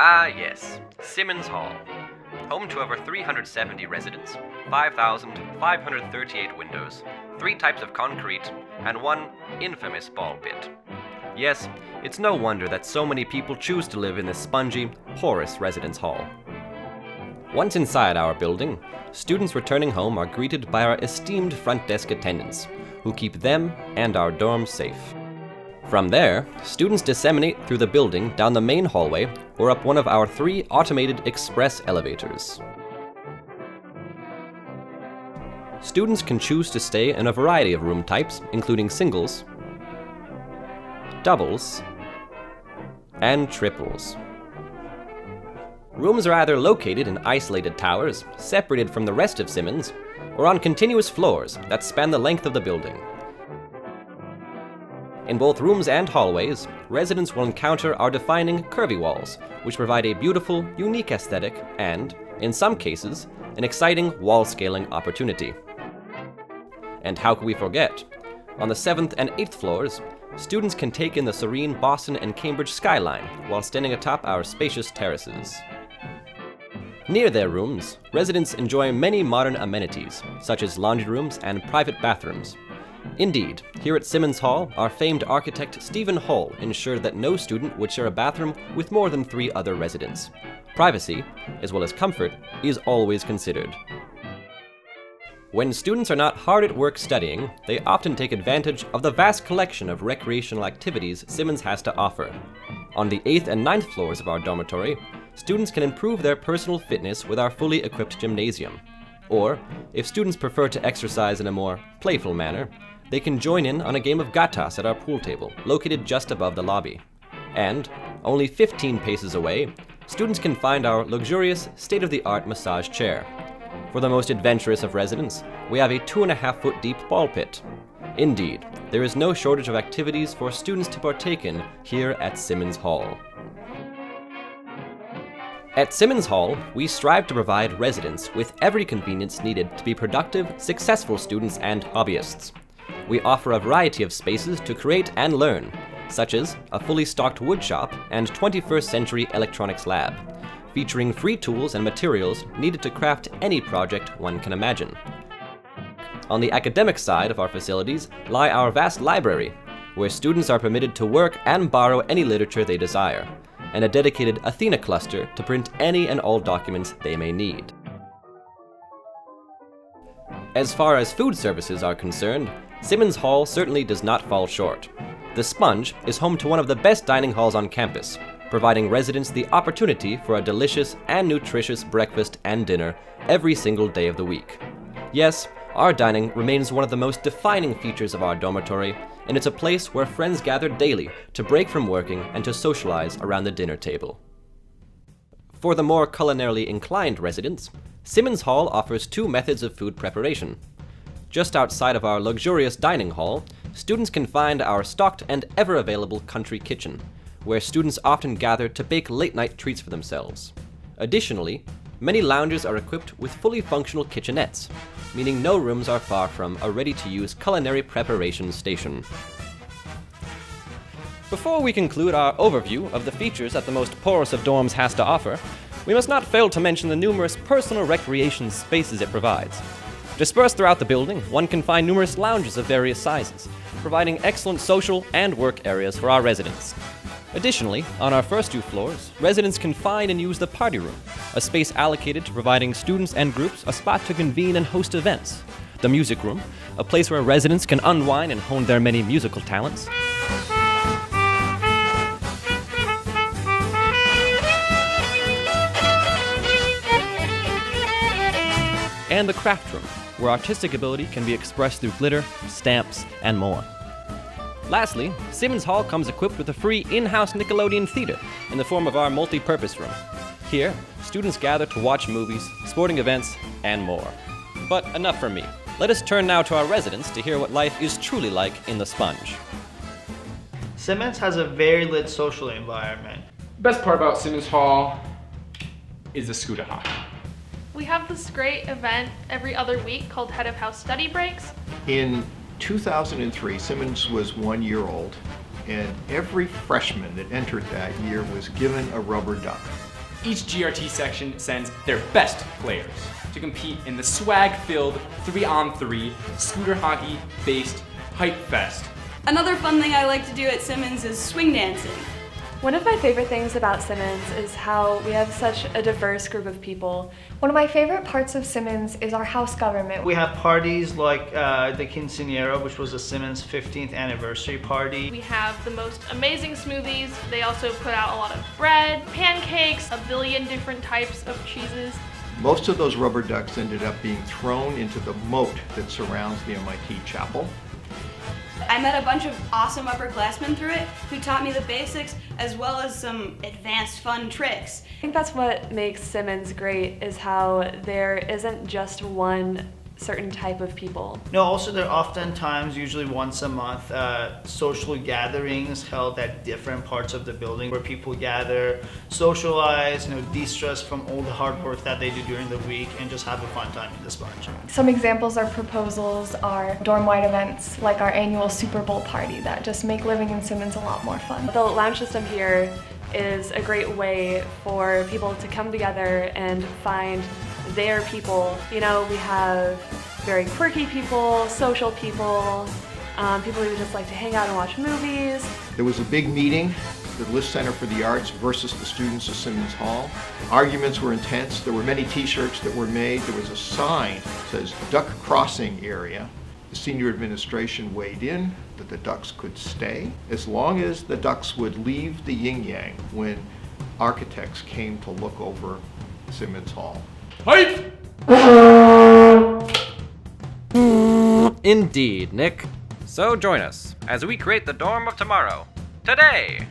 Ah, yes, Simmons Hall. Home to over 370 residents, 5,538 windows, 3 types of concrete, and 1 infamous ball pit. Yes, it's no wonder that so many people choose to live in this spongy, porous residence hall. Once inside our building, students returning home are greeted by our esteemed front desk attendants, who keep them and our dorms safe. From there, students disseminate through the building down the main hallway or up one of our 3 automated express elevators. Students can choose to stay in a variety of room types, including singles, doubles, and triples. Rooms are either located in isolated towers, separated from the rest of Simmons, or on continuous floors that span the length of the building. In both rooms and hallways, residents will encounter our defining curvy walls, which provide a beautiful, unique aesthetic and, in some cases, an exciting wall scaling opportunity. And how could we forget? On the 7th and 8th floors, students can take in the serene Boston and Cambridge skyline while standing atop our spacious terraces. Near their rooms, residents enjoy many modern amenities, such as laundry rooms and private bathrooms. Indeed, here at Simmons Hall, our famed architect Stephen Hull ensured that no student would share a bathroom with more than 3 other residents. Privacy, as well as comfort, is always considered. When students are not hard at work studying, they often take advantage of the vast collection of recreational activities Simmons has to offer. On the 8th and 9th floors of our dormitory, students can improve their personal fitness with our fully equipped gymnasium. Or, if students prefer to exercise in a more playful manner, they can join in on a game of gatas at our pool table, located just above the lobby. And, only 15 paces away, students can find our luxurious, state-of-the-art massage chair. For the most adventurous of residents, we have a 2.5-foot deep ball pit. Indeed, there is no shortage of activities for students to partake in here at Simmons Hall. At Simmons Hall, we strive to provide residents with every convenience needed to be productive, successful students and hobbyists. We offer a variety of spaces to create and learn, such as a fully stocked woodshop and 21st century electronics lab, featuring free tools and materials needed to craft any project one can imagine. On the academic side of our facilities lie our vast library, where students are permitted to work and borrow any literature they desire, and a dedicated Athena cluster to print any and all documents they may need. As far as food services are concerned, Simmons Hall certainly does not fall short. The Sponge is home to one of the best dining halls on campus, providing residents the opportunity for a delicious and nutritious breakfast and dinner every single day of the week. Yes, our dining remains one of the most defining features of our dormitory, and it's a place where friends gather daily to break from working and to socialize around the dinner table. For the more culinarily inclined residents, Simmons Hall offers 2 methods of food preparation. Just outside of our luxurious dining hall, students can find our stocked and ever-available country kitchen, where students often gather to bake late-night treats for themselves. Additionally, many lounges are equipped with fully functional kitchenettes, meaning no rooms are far from a ready-to-use culinary preparation station. Before we conclude our overview of the features that the most porous of dorms has to offer, we must not fail to mention the numerous personal recreation spaces it provides. Dispersed throughout the building, one can find numerous lounges of various sizes, providing excellent social and work areas for our residents. Additionally, on our first 2 floors, residents can find and use the party room, a space allocated to providing students and groups a spot to convene and host events. The music room, a place where residents can unwind and hone their many musical talents. And the craft room, where artistic ability can be expressed through glitter, stamps, and more. Lastly, Simmons Hall comes equipped with a free in-house Nickelodeon theater in the form of our multi-purpose room. Here, students gather to watch movies, sporting events, and more. But enough from me. Let us turn now to our residents to hear what life is truly like in the Sponge. Simmons has a very lit social environment. The best part about Simmons Hall is the scooter hop. We have this great event every other week called Head of House Study Breaks. In 2003, Simmons was 1 year old, and every freshman that entered that year was given a rubber duck. Each GRT section sends their best players to compete in the swag-filled 3-on-3 scooter hockey-based Hype Fest. Another fun thing I like to do at Simmons is swing dancing. One of my favorite things about Simmons is how we have such a diverse group of people. One of my favorite parts of Simmons is our house government. We have parties like the Quinceañera, which was the Simmons 15th anniversary party. We have the most amazing smoothies. They also put out a lot of bread, pancakes, a billion different types of cheeses. Most of those rubber ducks ended up being thrown into the moat that surrounds the MIT chapel. I met a bunch of awesome upperclassmen through it who taught me the basics as well as some advanced fun tricks. I think that's what makes Simmons great, is how there isn't just one certain type of people. No, also there are oftentimes, usually once a month, social gatherings held at different parts of the building where people gather, socialize, de-stress from all the hard work that they do during the week and just have a fun time in this bunch. Some examples or proposals are dorm-wide events like our annual Super Bowl party that just make living in Simmons a lot more fun. The lounge system here is a great way for people to come together and find their people. We have very quirky people, social people, people who just like to hang out and watch movies. There was a big meeting, the List Center for the Arts versus the students of Simmons Hall. Arguments were intense. There were many t-shirts that were made. There was a sign that says Duck Crossing Area. The senior administration weighed in that the ducks could stay as long as the ducks would leave the yin-yang when architects came to look over Simmons Hall. Hype! Indeed, Nick. So join us as we create the dorm of tomorrow, today!